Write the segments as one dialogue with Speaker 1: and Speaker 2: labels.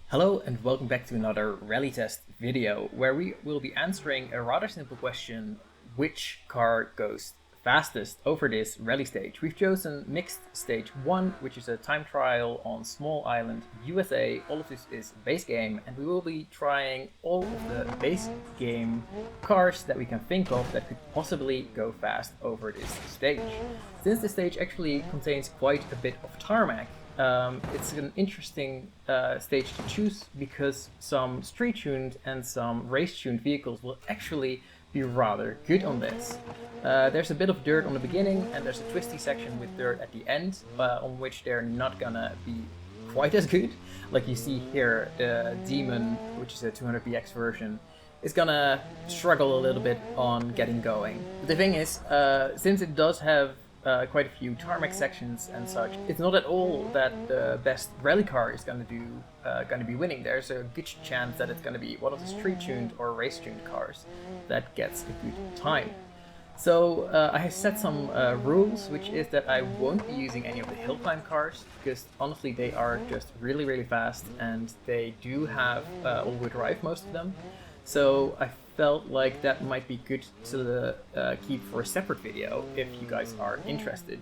Speaker 1: Hello and welcome back to another rally test video where we will be answering a rather simple question: which car goes fastest over this rally stage? We've chosen mixed stage 1, which is a time trial on small island USA. All of this is base game, and we will be trying all of the base game cars that we can think of that could possibly go fast over this stage. Since the stage actually contains quite a bit of tarmac, it's an interesting stage to choose because some street tuned and some race tuned vehicles will actually be rather good on this. There's a bit of dirt on the beginning and there's a twisty section with dirt at the end, on which they're not gonna be quite as good. Like you see here, the Demon, which is a 200px version, is gonna struggle a little bit on getting going. But the thing is, since it does have quite a few tarmac sections and such, it's not at all that the best rally car is going to be winning. There's a good chance that it's going to be one of the street tuned or race tuned cars that gets a good time. So I have set some rules, which is that I won't be using any of the hill climb cars because honestly they are just really fast and they do have all-wheel drive, most of them. So I felt like that might be good to keep for a separate video if you guys are interested.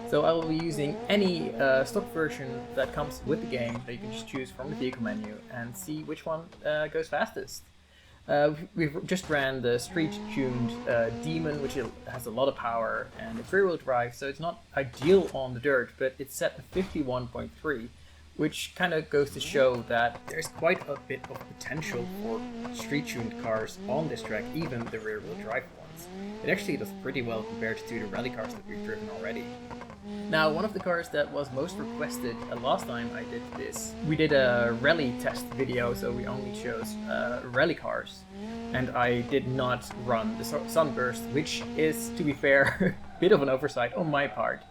Speaker 1: So I will be using any stock version that comes with the game that you can just choose from the vehicle menu and see which one goes fastest. We've just ran the street-tuned Demon, which has a lot of power and it's rear-wheel drive, so it's not ideal on the dirt, but it's set at 51.3. Which kind of goes to show that there's quite a bit of potential for street-tuned cars on this track, even the rear-wheel drive ones. It actually does pretty well compared to the rally cars that we've driven already. Now, one of the cars that was most requested last time I did this, we did a rally test video, so we only chose rally cars. And I did not run the Sunburst, which is, to be fair, a bit of an oversight on my part.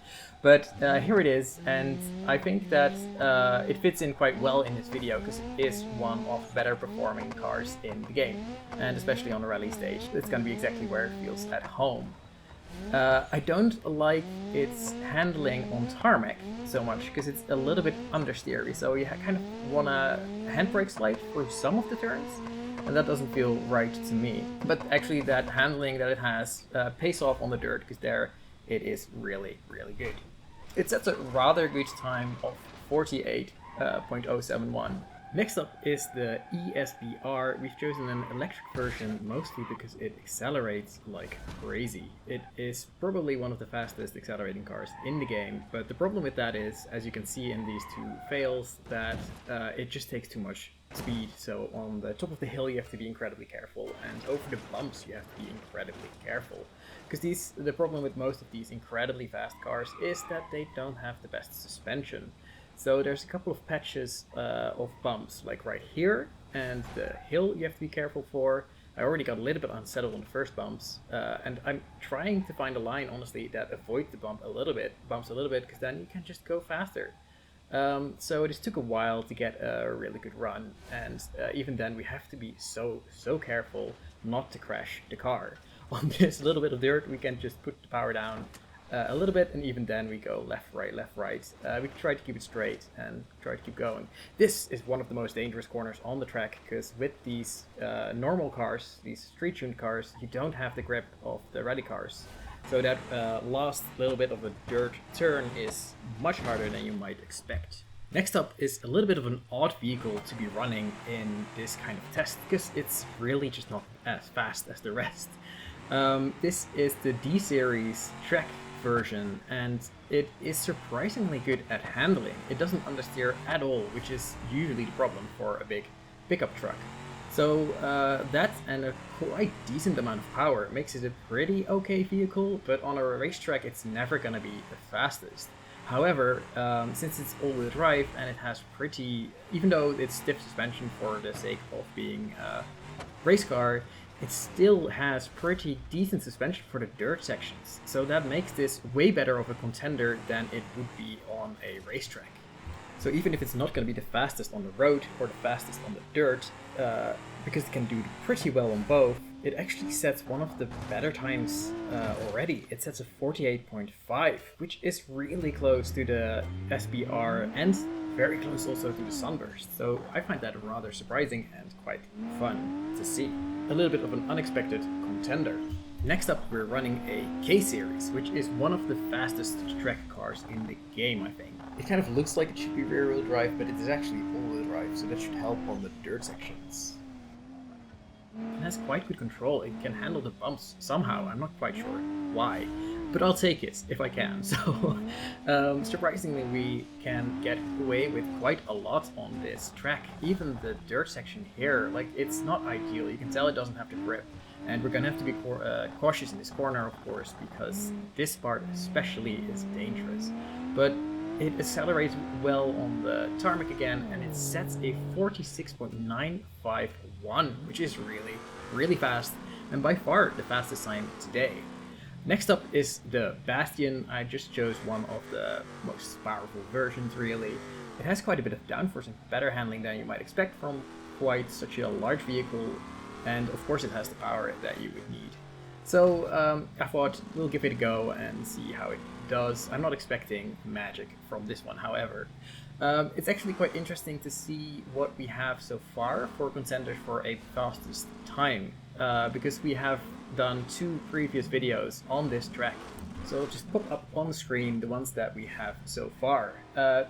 Speaker 1: But here it is, and I think that it fits in quite well in this video because it is one of the better performing cars in the game, and especially on the rally stage. It's going to be exactly where it feels at home. I don't like its handling on tarmac so much because it's a little bit understeery, so you kind of want to handbrake slide through some of the turns, and that doesn't feel right to me. But actually that handling that it has pays off on the dirt because there it is really good. It sets a rather good time of 48.071. Next up is the ESBR. We've chosen an electric version mostly because it accelerates like crazy. It is probably one of the fastest accelerating cars in the game, but the problem with that is, as you can see in these two fails, that it just takes too much speed. So on the top of the hill you have to be incredibly careful, and over the bumps you have to be incredibly careful. Because the problem with most of these incredibly fast cars is that they don't have the best suspension. So there's a couple of patches of bumps, like right here, and the hill you have to be careful for. I already got a little bit unsettled on the first bumps, and I'm trying to find a line, honestly, that avoids the bumps a little bit, because then you can just go faster. So it just took a while to get a really good run, and even then we have to be so careful not to crash the car. On this little bit of dirt we can just put the power down a little bit, and even then we go left, right. We try to keep it straight and try to keep going. This is one of the most dangerous corners on the track, because with these normal cars, these street-tuned cars, you don't have the grip of the rally cars. So that last little bit of a dirt turn is much harder than you might expect. Next up is a little bit of an odd vehicle to be running in this kind of test, because it's really just not as fast as the rest. This is the D-Series track version, and it is surprisingly good at handling. It doesn't understeer at all, which is usually the problem for a big pickup truck. So that and a quite decent amount of power makes it a pretty okay vehicle, but on a racetrack it's never gonna be the fastest. However, since it's all-wheel drive and it has even though it's stiff suspension for the sake of being a race car, it still has pretty decent suspension for the dirt sections. So that makes this way better of a contender than it would be on a racetrack. So even if it's not going to be the fastest on the road or the fastest on the dirt, because it can do pretty well on both, it actually sets one of the better times already. It sets a 48.5, which is really close to the SBR and very close also to the Sunburst, so I find that rather surprising and quite fun to see. A little bit of an unexpected contender. Next up, we're running a K-Series, which is one of the fastest track cars in the game, I think. It kind of looks like it should be rear-wheel drive, but it is actually all-wheel drive, so that should help on the dirt sections. It has quite good control. It can handle the bumps somehow. I'm not quite sure why, but I'll take it if I can. So surprisingly, we can get away with quite a lot on this track. Even the dirt section here, like, it's not ideal. You can tell it doesn't have the grip, and we're gonna have to be cautious in this corner, of course, because this part especially is dangerous. But it accelerates well on the tarmac again, and it sets a 46.951, which is really fast, and by far the fastest time today. Next up is the Bastion. I just chose one of the most powerful versions, really. It has quite a bit of downforce and better handling than you might expect from quite such a large vehicle, and of course it has the power that you would need. So I thought we'll give it a go and see how it does. I'm not expecting magic from this one, however. It's actually quite interesting to see what we have so far for contenders for a fastest time, because we have done 2 previous videos on this track. So I'll just pop up on the screen the ones that we have so far.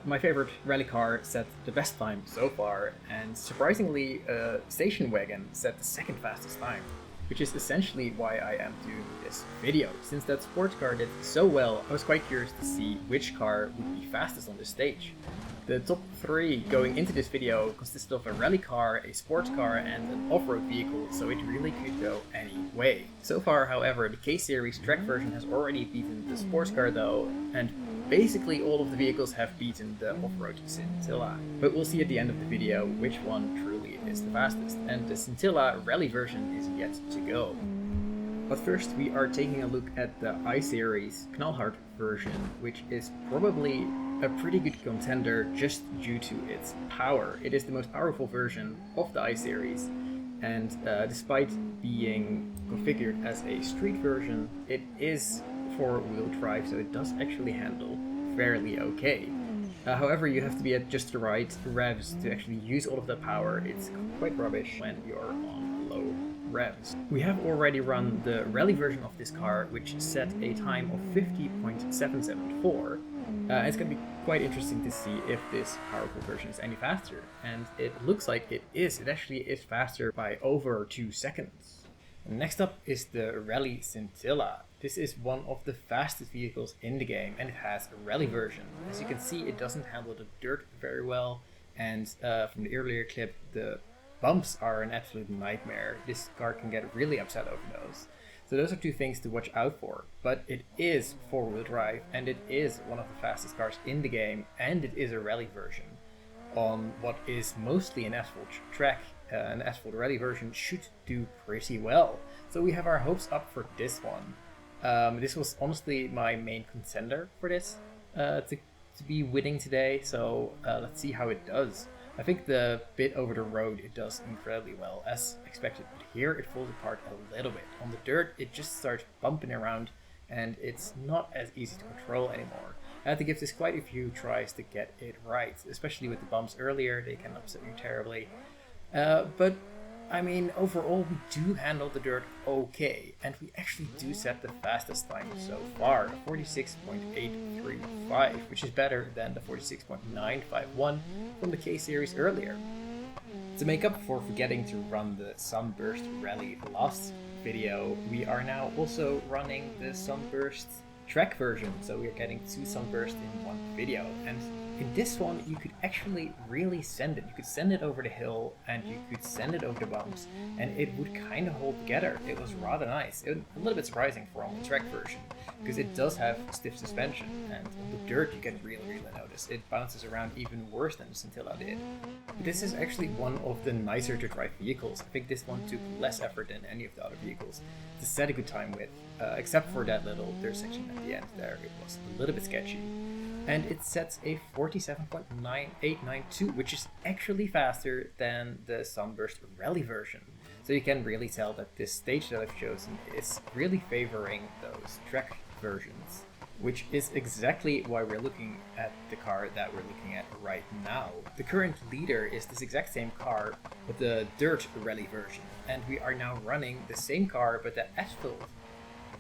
Speaker 1: My favorite rally car set the best time so far, and surprisingly Station Wagon set the second fastest time, which is essentially why I am doing this video. Since that sports car did so well, I was quite curious to see which car would be fastest on this stage. The top 3 going into this video consisted of a rally car, a sports car, and an off-road vehicle, so it really could go any way. So far, however, the K-Series track version has already beaten the sports car though, and basically all of the vehicles have beaten the off-road Scintilla. But we'll see at the end of the video which one truly is the fastest, and the Scintilla rally version is yet to go. But first we are taking a look at the I-Series Knallhard version, which is probably a pretty good contender just due to its power. It is the most powerful version of the I-Series, and despite being configured as a street version, it is 4-wheel drive, so it does actually handle fairly okay. However, you have to be at just the right revs to actually use all of the power. It's quite rubbish when you're on low revs. We have already run the rally version of this car, which set a time of 50.774. It's going to be quite interesting to see if this powerful version is any faster, and it looks like it is. It actually is faster by over 2 seconds. Next up is the Rally Scintilla. This is one of the fastest vehicles in the game, and it has a rally version. As you can see, it doesn't handle the dirt very well, and from the earlier clip, the bumps are an absolute nightmare. This car can get really upset over those. So those are 2 things to watch out for, but it is 4-wheel drive, and it is one of the fastest cars in the game, and it is a rally version on what is mostly an asphalt track. An asphalt rally version should do pretty well. So we have our hopes up for this one. This was honestly my main contender for this to be winning today, so let's see how it does. I think the bit over the road, it does incredibly well, as expected, but here it falls apart a little bit. On the dirt, it just starts bumping around, and it's not as easy to control anymore. I had to give this quite a few tries to get it right, especially with the bumps earlier. They can upset you terribly. But I mean, overall, we do handle the dirt okay, and we actually do set the fastest time so far, 46.835, which is better than the 46.951 from the K-Series earlier. To make up for forgetting to run the Sunburst rally last video, we are now also running the Sunburst track version, so we're getting 2 Sunburst in one video, and in this one you could actually really send it. You could send it over the hill, and you could send it over the bumps, and it would kind of hold together. It was rather nice. It was a little bit surprising from the track version, because it does have stiff suspension, and on the dirt you can really notice. It bounces around even worse than the Scintilla did. But this is actually one of the nicer to drive vehicles. I think this one took less effort than any of the other vehicles to set a good time with, except for that little dirt section at the end there. It was a little bit sketchy. And it sets a 47.9892, which is actually faster than the Sunburst rally version. So you can really tell that this stage that I've chosen is really favoring those track versions. which is exactly why we're looking at the car that we're looking at right now. The current leader is this exact same car, but the dirt rally version, and we are now running the same car but the asphalt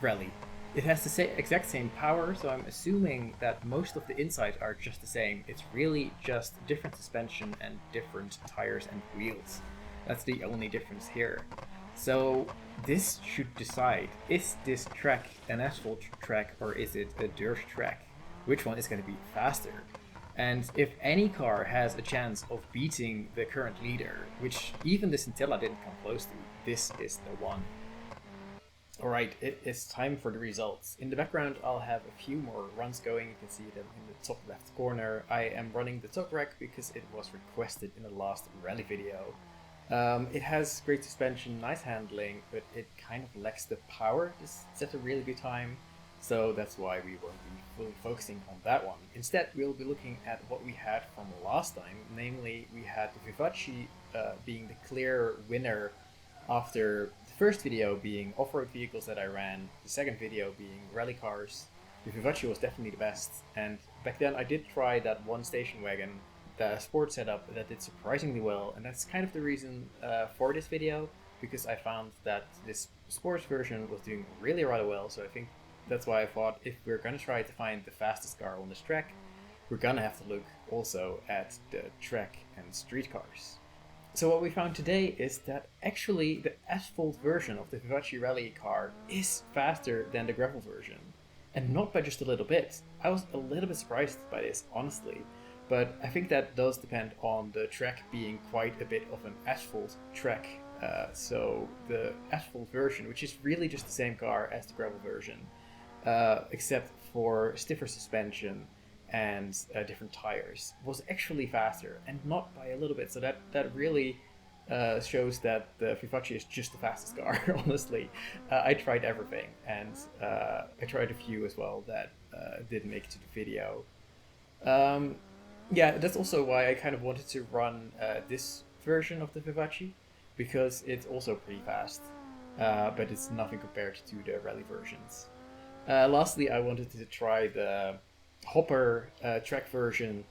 Speaker 1: rally. It has the exact same power, so I'm assuming that most of the insides are just the same. It's really just different suspension and different tires and wheels. That's the only difference here. So this should decide, is this track an asphalt track or is it a dirt track? Which one is going to be faster? And if any car has a chance of beating the current leader, which even the Scintilla didn't come close to, this is the one. Alright, it is time for the results. In the background I'll have a few more runs going. You can see them in the top left corner. I am running the top rack because it was requested in the last rally video. It has great suspension, nice handling, but it kind of lacks the power to set a really good time. So that's why we won't be fully focusing on that one. Instead, we'll be looking at what we had from last time. Namely, we had the Vivace being the clear winner after the first video being off-road vehicles that I ran, the second video being rally cars. The Vivace was definitely the best, and back then I did try that one station wagon, the sport setup, that did surprisingly well, and that's kind of the reason for this video, because I found that this sports version was doing really rather well. So I think that's why I thought if we're gonna try to find the fastest car on this track, we're gonna have to look also at the track and street cars. So what we found today is that actually the asphalt version of the Vivace rally car is faster than the gravel version, and not by just a little bit. I was a little bit surprised by this, honestly. But I think that does depend on the track being quite a bit of an asphalt track. So the asphalt version, which is really just the same car as the gravel version, except for stiffer suspension and different tires, was actually faster, and not by a little bit. So that really shows that the Vivace is just the fastest car, honestly. I tried everything, and I tried a few as well that didn't make it to the video. Yeah, that's also why I kind of wanted to run this version of the Vivace, because it's also pretty fast, but it's nothing compared to the rally versions. Lastly, I wanted to try the Hopper track version,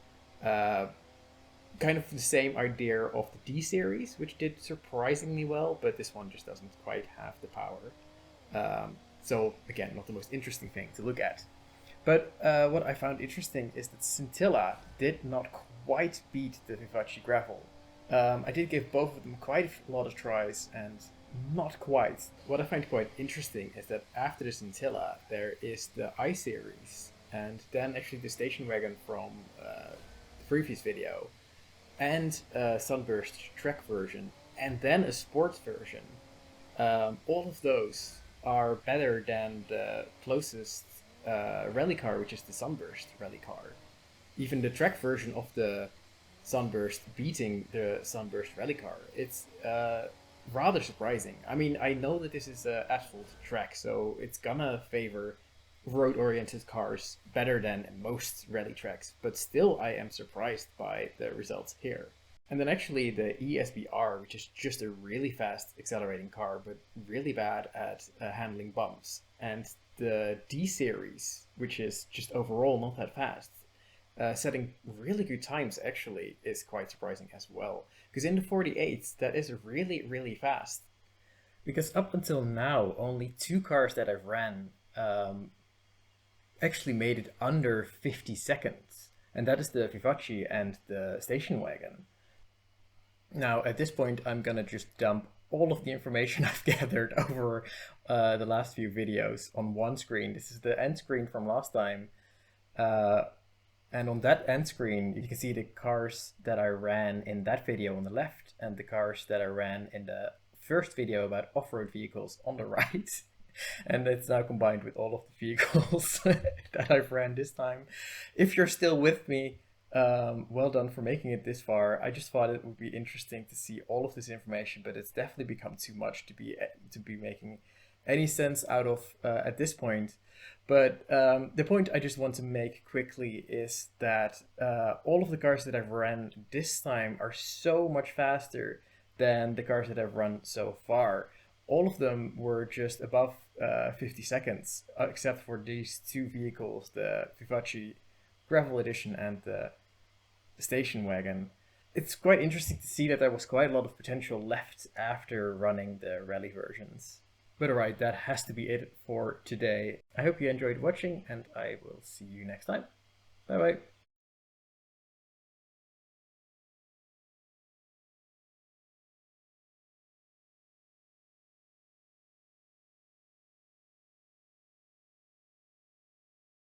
Speaker 1: kind of the same idea of the D series, which did surprisingly well, but this one just doesn't quite have the power. So again, not the most interesting thing to look at. But what I found interesting is that Scintilla did not quite beat the Vivace Gravel. I did give both of them quite a lot of tries, and not quite. What I find quite interesting is that after the Scintilla, there is the I series, and then actually the station wagon from the previous video, and Sunburst track version, and then a sports version. All of those are better than the closest rally car, which is the Sunburst rally car. Even the track version of the Sunburst beating the Sunburst rally car. It's rather surprising. I mean, I know that this is an asphalt track, so it's gonna favor road-oriented cars better than most rally tracks, but still I am surprised by the results here. And then actually the ESBR, which is just a really fast accelerating car, but really bad at handling bumps. And the D series, which is just overall not that fast, setting really good times actually, is quite surprising as well. Because in the 48s, that is really, really fast. Because up until now, only two cars that I've ran actually made it under 50 seconds. And that is the Vivace and the station wagon. Now, at this point, I'm gonna just dump all of the information I've gathered over the last few videos on one screen. This is the end screen from last time. And on that end screen, you can see the cars that I ran in that video on the left, and the cars that I ran in the first video about off-road vehicles on the right. And it's now combined with all of the vehicles that I've ran this time. If you're still with me, well done for making it this far. I just thought it would be interesting to see all of this information, but it's definitely become too much to be making any sense out of at this point. But the point I just want to make quickly is that all of the cars that I've run this time are so much faster than the cars that I've run so far. All of them were just above 50 seconds, except for these two vehicles, the Vivace Gravel Edition and the station wagon. It's quite interesting to see that there was quite a lot of potential left after running the rally versions. But alright, that has to be it for today. I hope you enjoyed watching, and I will see you next time. Bye bye.